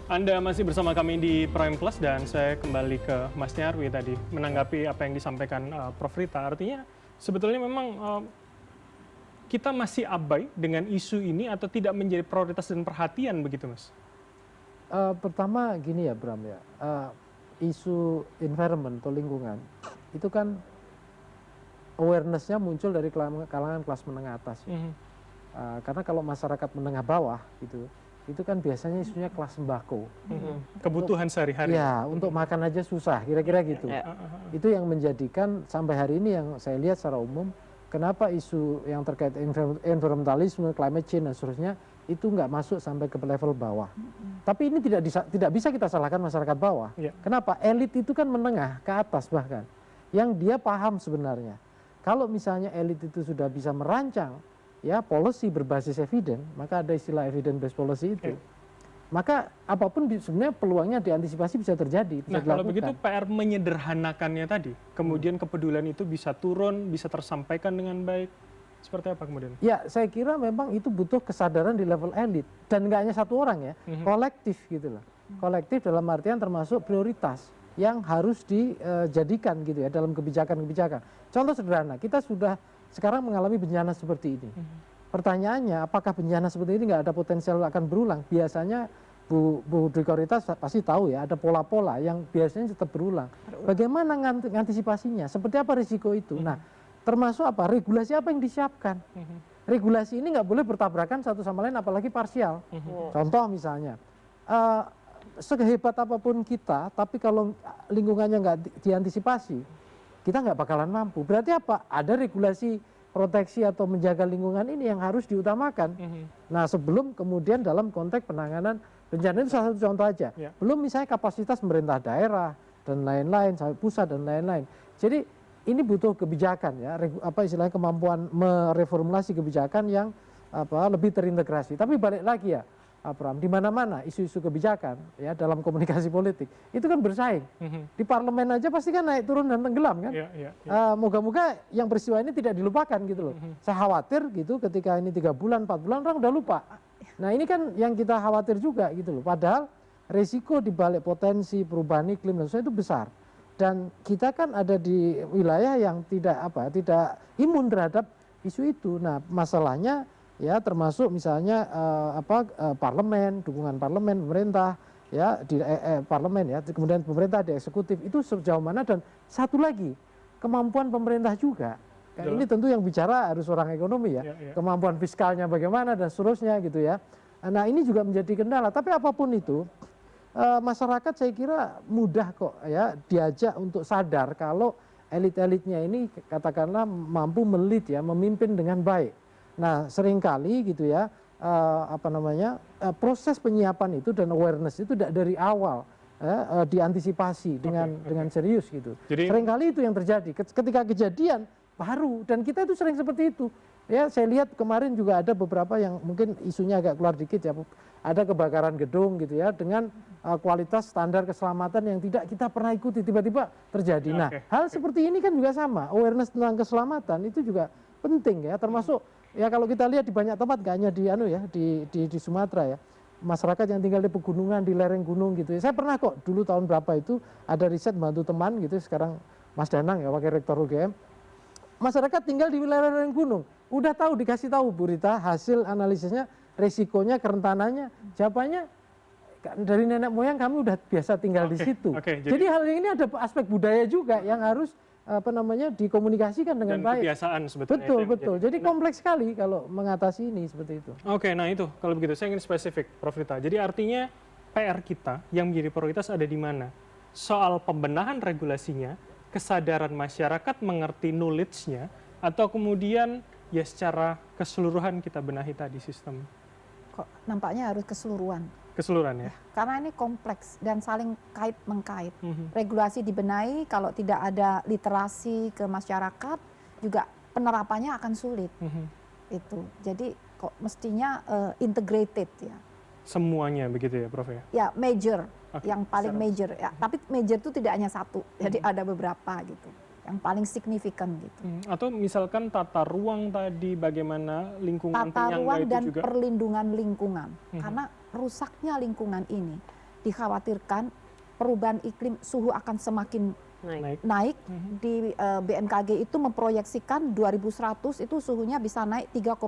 Anda masih bersama kami di Prime Plus dan saya kembali ke Mas Nyarwi tadi menanggapi apa yang disampaikan Prof. Rita. Artinya sebetulnya memang kita masih abai dengan isu ini atau tidak menjadi prioritas dan perhatian begitu, Mas? Pertama gini ya Bram ya, isu environment atau lingkungan itu kan awareness-nya muncul dari kalangan kelas menengah atas. Karena kalau masyarakat menengah bawah gitu, itu kan biasanya isunya kelas sembako. Kebutuhan sehari-hari. Ya, untuk makan aja susah, kira-kira gitu. Itu yang menjadikan sampai hari ini yang saya lihat secara umum, kenapa isu yang terkait environmentalisme, climate change dan seterusnya itu nggak masuk sampai ke level bawah. Tapi ini tidak bisa kita salahkan masyarakat bawah. Kenapa? Elit itu kan menengah ke atas bahkan, yang dia paham sebenarnya. Kalau misalnya elit itu sudah bisa merancang ya policy berbasis eviden, maka ada istilah evidence based policy itu. Maka apapun sebenarnya peluangnya diantisipasi bisa terjadi, bisa kalau dilakukan. begitu PR menyederhanakannya tadi, kemudian kepedulian itu bisa turun, bisa tersampaikan dengan baik. Seperti apa kemudian? Ya, saya kira memang itu butuh kesadaran di level elit dan nggak hanya satu orang ya, kolektif gitu loh. Kolektif dalam artian termasuk prioritas yang harus dijadikan gitu ya dalam kebijakan-kebijakan. Contoh sederhana, kita sudah sekarang mengalami bencana seperti ini. Pertanyaannya, apakah bencana seperti ini nggak ada potensial akan berulang? Biasanya Bu Dwi Korita pasti tahu ya, ada pola-pola yang biasanya tetap berulang. Bagaimana ngantisipasinya? Seperti apa risiko itu? Nah, termasuk apa? Regulasi apa yang disiapkan? Regulasi ini nggak boleh bertabrakan satu sama lain, apalagi parsial. Contoh misalnya, sehebat apapun kita, tapi kalau lingkungannya nggak diantisipasi, kita nggak bakalan mampu. Berarti apa? Ada regulasi proteksi atau menjaga lingkungan ini yang harus diutamakan. Nah, sebelum kemudian dalam konteks penanganan bencana itu salah satu contoh aja. Belum misalnya kapasitas pemerintah daerah dan lain-lain, sampai pusat dan lain-lain. Jadi ini butuh kebijakan ya, istilahnya kemampuan mereformulasi kebijakan yang lebih terintegrasi. Tapi balik lagi ya, Pram, di mana-mana isu-isu kebijakan ya dalam komunikasi politik itu kan bersaing. Di parlemen aja pasti kan naik turun dan tenggelam kan. Moga-moga yang peristiwa ini tidak dilupakan gitu loh. Saya khawatir gitu ketika ini 3 bulan, 4 bulan orang udah lupa. Nah ini kan yang kita khawatir juga gitu loh. Padahal resiko di balik potensi perubahan iklim dan sebagainya itu besar. Dan kita kan ada di wilayah yang tidak imun terhadap isu itu. Nah masalahnya ya termasuk misalnya parlemen, dukungan parlemen, pemerintah ya di parlemen ya, kemudian pemerintah di eksekutif itu sejauh mana, dan satu lagi kemampuan pemerintah juga. Ini tentu yang bicara harus orang ekonomi ya, kemampuan fiskalnya bagaimana dan seterusnya gitu ya. Nah ini juga menjadi kendala. Tapi apapun itu masyarakat saya kira mudah kok ya diajak untuk sadar kalau elit-elitnya ini katakanlah mampu melit ya, memimpin dengan baik. Nah seringkali gitu ya proses penyiapan itu dan awareness itu dari awal diantisipasi dengan serius gitu. Jadi, seringkali itu yang terjadi ketika kejadian baru, dan kita itu sering seperti itu ya. Saya lihat kemarin juga ada beberapa yang mungkin isunya agak keluar dikit ya, ada kebakaran gedung gitu ya dengan kualitas standar keselamatan yang tidak kita pernah ikuti, tiba-tiba terjadi. Nah hal seperti ini kan juga sama, awareness tentang keselamatan itu juga penting ya, termasuk ya kalau kita lihat di banyak tempat, gak hanya di Sumatera ya, masyarakat yang tinggal di pegunungan, di lereng gunung gitu ya. Saya pernah kok dulu tahun berapa itu ada riset bantu teman gitu, sekarang Mas Danang ya wakil rektor UGM, masyarakat tinggal di lereng gunung, udah tahu, dikasih tahu Bu Rita hasil analisisnya, resikonya, kerentanannya, jawabannya dari nenek moyang kami udah biasa tinggal di situ. Jadi hal ini ada aspek budaya juga yang harus dikomunikasikan dengan baik. Kebiasaan sebetulnya. Betul. Jadi kompleks sekali kalau mengatasi ini seperti itu. Nah itu kalau begitu saya ingin spesifik, Prof. Rita. Jadi artinya PR kita yang menjadi prioritas ada di mana? Soal pembenahan regulasinya, kesadaran masyarakat mengerti knowledge-nya, atau kemudian ya secara keseluruhan kita benahi tadi sistem. Kok nampaknya harus keseluruhan. Keseluruhan ya? Karena ini kompleks dan saling kait-mengkait. Regulasi dibenahi, kalau tidak ada literasi ke masyarakat, juga penerapannya akan sulit. Itu. Jadi kok mestinya integrated ya. Semuanya begitu ya, Prof ya? Ya, major, yang paling major. Ya. Tapi major itu tidak hanya satu, jadi ada beberapa gitu. Yang paling signifikan gitu. Atau misalkan tata ruang tadi, bagaimana lingkungan tata ruang itu dan juga. Perlindungan lingkungan. Karena rusaknya lingkungan ini dikhawatirkan perubahan iklim, suhu akan semakin Naik. naik. Di BMKG itu memproyeksikan 2100 itu suhunya bisa naik 3,5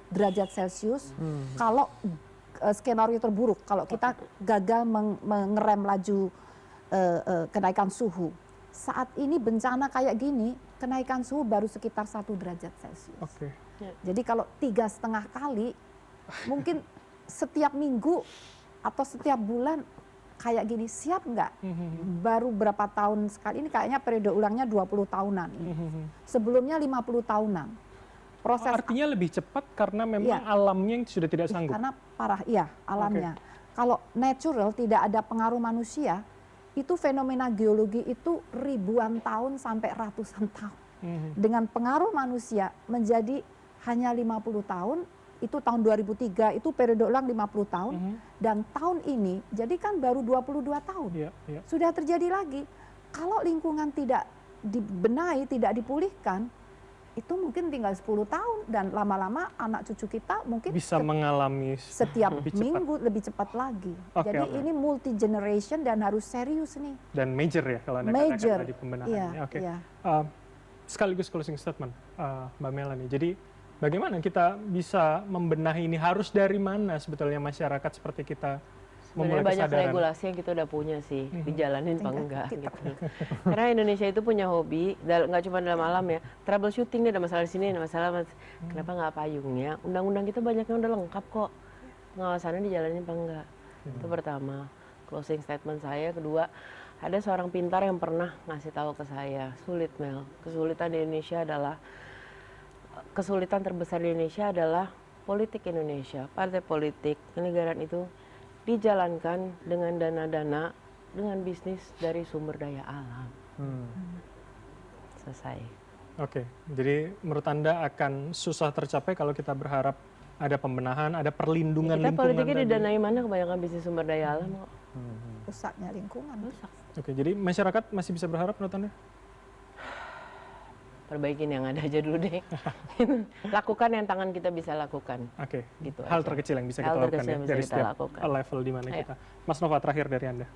derajat Celcius. Kalau skenario terburuk, kalau kita gagal mengerem laju kenaikan suhu. Saat ini bencana kayak gini, kenaikan suhu baru sekitar 1 derajat Celcius. Oke. Jadi kalau 3,5 kali, mungkin setiap minggu atau setiap bulan kayak gini, siap nggak? Baru berapa tahun sekali, ini kayaknya periode ulangnya 20 tahunan. Sebelumnya 50 tahunan. Proses Artinya lebih cepat karena memang Iya. alamnya yang sudah tidak sanggup. karena parah, iya alamnya. Kalau natural tidak ada pengaruh manusia, itu fenomena geologi itu ribuan tahun sampai ratusan tahun. Dengan pengaruh manusia menjadi hanya 50 tahun, itu tahun 2003, itu periode ulang 50 tahun, dan tahun ini, jadi kan baru 22 tahun. Iya, iya. Sudah terjadi lagi. Kalau lingkungan tidak dibenahi, tidak dipulihkan, itu mungkin tinggal 10 tahun, dan lama-lama anak cucu kita mungkin Bisa mengalami setiap lebih cepat. minggu lebih cepat lagi. Oke, Jadi oke. ini multi generation dan harus serius nih. Dan major ya kalau Anda Major. katakan tadi pembenahannya. Iya, Oke. iya. Sekaligus closing statement, Mbak Melanie. Jadi bagaimana kita bisa membenahi ini? Harus dari mana sebetulnya masyarakat seperti kita memulai Sebenarnya banyak kesadaran? regulasi yang kita udah punya sih, dijalanin apa Tinggal enggak kita. gitu. Karena Indonesia itu punya hobi, nggak cuma dalam alam ya, troubleshooting nih, ada masalah di sini, ada masalah, kenapa nggak payungnya? Undang-undang kita banyak yang udah lengkap kok, pengawasannya dijalanin apa enggak. Itu pertama, closing statement saya. Kedua, ada seorang pintar yang pernah ngasih tahu ke saya, sulit Mel, kesulitan di Indonesia adalah, kesulitan terbesar di Indonesia adalah politik Indonesia, partai politik, kenegaraan itu dijalankan dengan dana-dana, dengan bisnis dari sumber daya alam. Selesai. Oke, jadi menurut Anda akan susah tercapai kalau kita berharap ada pembenahan, ada perlindungan Kita lingkungan politiknya tadi. didanai mana kebanyakan bisnis sumber daya alam kok. Rusaknya lingkungan. Oke, jadi masyarakat masih bisa berharap menurut Anda? Perbaikin yang ada aja dulu deh. Lakukan yang tangan kita bisa lakukan. Oke, Gitu hal aja. terkecil yang bisa Hal kita lakukan terkecil ya, yang bisa dari kita setiap lakukan. level di mana Ayo. kita. Mas Nova, terakhir dari Anda.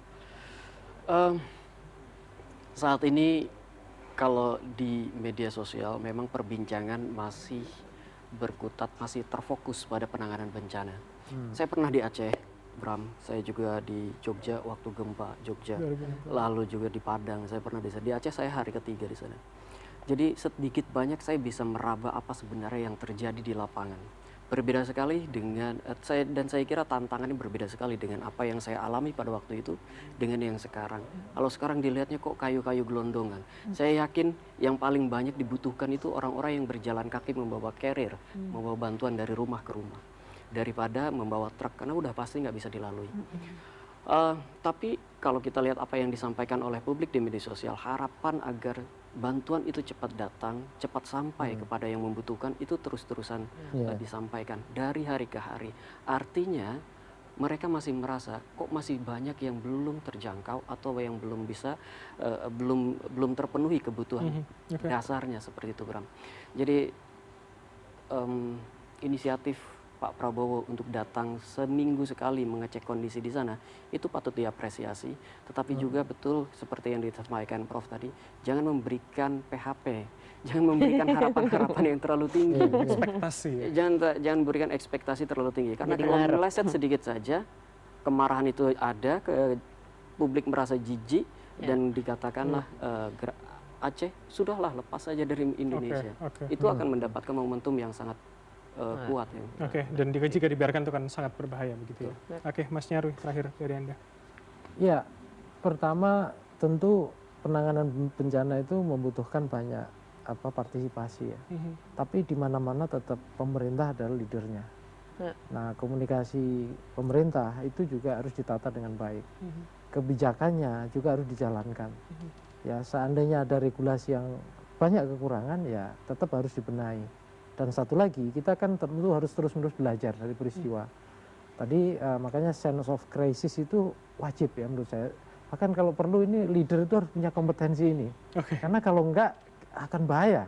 Saat ini kalau di media sosial memang perbincangan masih berkutat, masih terfokus pada penanganan bencana. Saya pernah di Aceh, Bram, saya juga di Jogja waktu gempa Jogja, 2016. lalu juga di Padang, saya pernah di sana. Di Aceh saya hari ketiga di sana. Jadi sedikit banyak saya bisa meraba apa sebenarnya yang terjadi di lapangan. Berbeda sekali dengan saya kira tantangannya berbeda sekali dengan apa yang saya alami pada waktu itu dengan yang sekarang. Kalau sekarang dilihatnya kok kayu-kayu gelondongan. Saya yakin yang paling banyak dibutuhkan itu orang-orang yang berjalan kaki membawa carrier, membawa bantuan dari rumah ke rumah, daripada membawa truk karena udah pasti nggak bisa dilalui. Tapi kalau kita lihat apa yang disampaikan oleh publik di media sosial, harapan agar bantuan itu cepat datang, cepat sampai kepada yang membutuhkan itu terus-terusan disampaikan dari hari ke hari. Artinya mereka masih merasa kok masih banyak yang belum terjangkau atau yang belum bisa belum terpenuhi kebutuhan dasarnya seperti itu, Bram. Jadi inisiatif Pak Prabowo untuk datang seminggu sekali mengecek kondisi di sana itu patut diapresiasi, tetapi juga betul seperti yang disampaikan Prof tadi, jangan memberikan PHP, jangan memberikan harapan-harapan yang terlalu tinggi, Ekspektasi ya. jangan berikan ekspektasi terlalu tinggi karena Jadi kalau ngarep. meleset sedikit saja kemarahan itu ada, ke publik merasa jijik dan dikatakanlah Aceh sudahlah lepas saja dari Indonesia, oke. itu akan mendapatkan momentum yang sangat kuat ya. Oke, dan jika dibiarkan itu kan sangat berbahaya begitu ya. Oke, Mas Nyarwi, terakhir dari Anda. Ya, pertama tentu penanganan bencana itu membutuhkan banyak partisipasi ya. Tapi di mana-mana tetap pemerintah adalah leadernya. Nah, komunikasi pemerintah itu juga harus ditata dengan baik. Kebijakannya juga harus dijalankan. Ya, seandainya ada regulasi yang banyak kekurangan ya tetap harus dibenahi. Dan satu lagi, kita kan tentu harus terus-menerus belajar dari peristiwa. Tadi makanya sense of crisis itu wajib ya menurut saya. Bahkan kalau perlu ini leader itu harus punya kompetensi ini. Karena kalau enggak akan bahaya.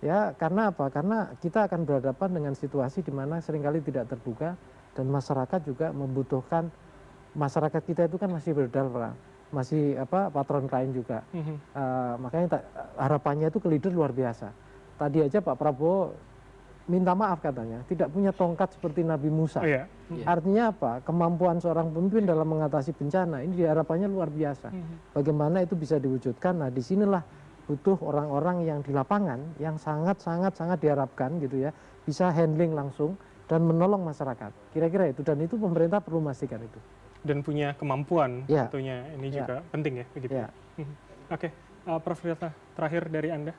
Ya, karena apa? Karena kita akan berhadapan dengan situasi di mana seringkali tidak terduga dan masyarakat juga membutuhkan masyarakat kita itu kan masih berdalur, masih patron klien juga. Makanya harapannya itu ke leader luar biasa. Tadi aja Pak Prabowo minta maaf katanya, tidak punya tongkat seperti Nabi Musa. Oh, iya. Artinya apa? Kemampuan seorang pemimpin dalam mengatasi bencana ini harapannya luar biasa. Bagaimana itu bisa diwujudkan? Nah, disinilah butuh orang-orang yang di lapangan yang sangat diharapkan gitu ya, bisa handling langsung dan menolong masyarakat. Kira-kira itu, dan itu pemerintah perlu memastikan itu. Dan punya kemampuan Ya. tentunya ini Ya. juga penting ya begitu. Ya. Oke, Prof. Rita, terakhir dari Anda.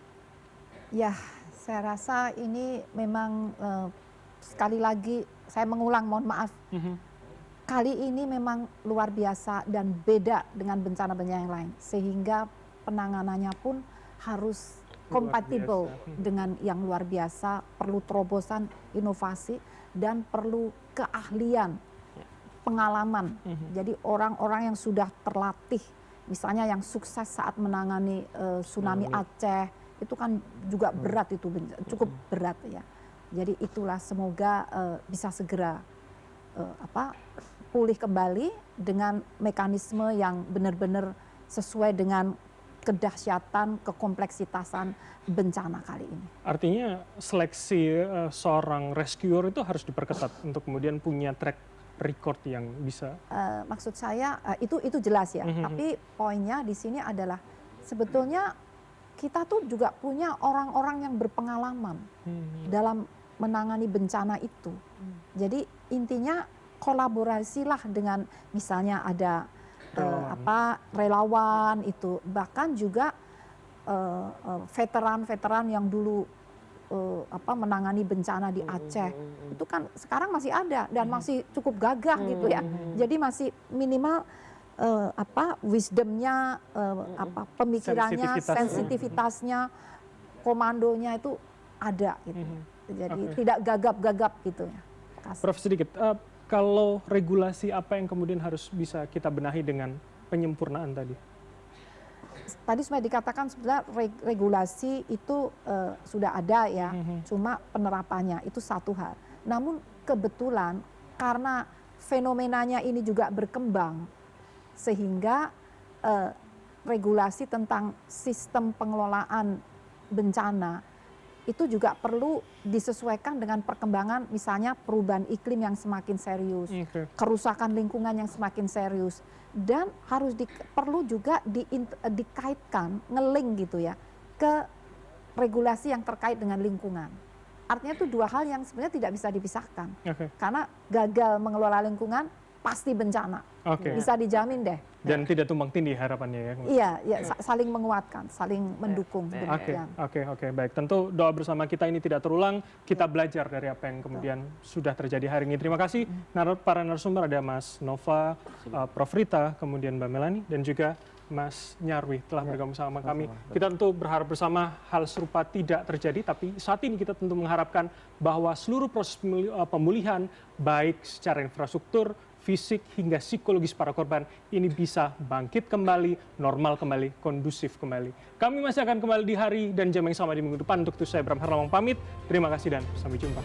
Ya, saya rasa ini memang sekali lagi saya mengulang, mohon maaf. Kali ini memang luar biasa dan beda dengan bencana-bencana yang lain. Sehingga penanganannya pun harus kompatibel dengan yang luar biasa, perlu terobosan inovasi dan perlu keahlian, pengalaman. Jadi orang-orang yang sudah terlatih, misalnya yang sukses saat menangani tsunami Aceh, itu kan juga berat, itu cukup berat ya. Jadi itulah, semoga bisa segera pulih kembali dengan mekanisme yang benar-benar sesuai dengan kedahsyatan, kekompleksitasan bencana kali ini. Artinya seleksi seorang rescuer itu harus diperketat untuk kemudian punya track record yang bisa. Maksud saya itu jelas ya. Tapi poinnya di sini adalah sebetulnya kita tuh juga punya orang-orang yang berpengalaman dalam menangani bencana itu. Jadi intinya kolaborasilah dengan misalnya ada relawan itu, bahkan juga veteran-veteran yang dulu menangani bencana di Aceh. Itu kan sekarang masih ada dan masih cukup gagah gitu ya. Jadi masih minimal wisdomnya, pemikirannya, sensitivitasnya, komandonya itu ada gitu. Jadi tidak gagap-gagap gitu ya. Prof, sedikit, kalau regulasi apa yang kemudian harus bisa kita benahi dengan penyempurnaan tadi? Tadi sudah dikatakan sebenarnya regulasi itu sudah ada ya, cuma penerapannya itu satu hal. Namun kebetulan karena fenomenanya ini juga berkembang, sehingga regulasi tentang sistem pengelolaan bencana itu juga perlu disesuaikan dengan perkembangan, misalnya perubahan iklim yang semakin serius, kerusakan lingkungan yang semakin serius, dan harus perlu juga dikaitkan, ngeling gitu ya, ke regulasi yang terkait dengan lingkungan. Artinya itu dua hal yang sebenarnya tidak bisa dipisahkan, karena gagal mengelola lingkungan pasti bencana, bisa dijamin deh. Dan tidak tumpang tindih harapannya ya. Iya, saling menguatkan, saling mendukung. Oke, baik. Tentu doa bersama kita ini tidak terulang. Kita belajar dari apa yang kemudian sudah terjadi hari ini. Terima kasih para narasumber, ada Mas Nova, Prof. Rita, kemudian Mbak Melani, dan juga Mas Nyarwi telah bergabung sama kami. Kita tentu berharap bersama hal serupa tidak terjadi, tapi saat ini kita tentu mengharapkan bahwa seluruh proses pemulihan, baik secara infrastruktur, fisik hingga psikologis para korban ini bisa bangkit kembali, normal kembali, kondusif kembali. Kami masih akan kembali di hari dan jam yang sama di minggu depan. Untuk itu saya Bram Herlambang pamit. Terima kasih dan sampai jumpa.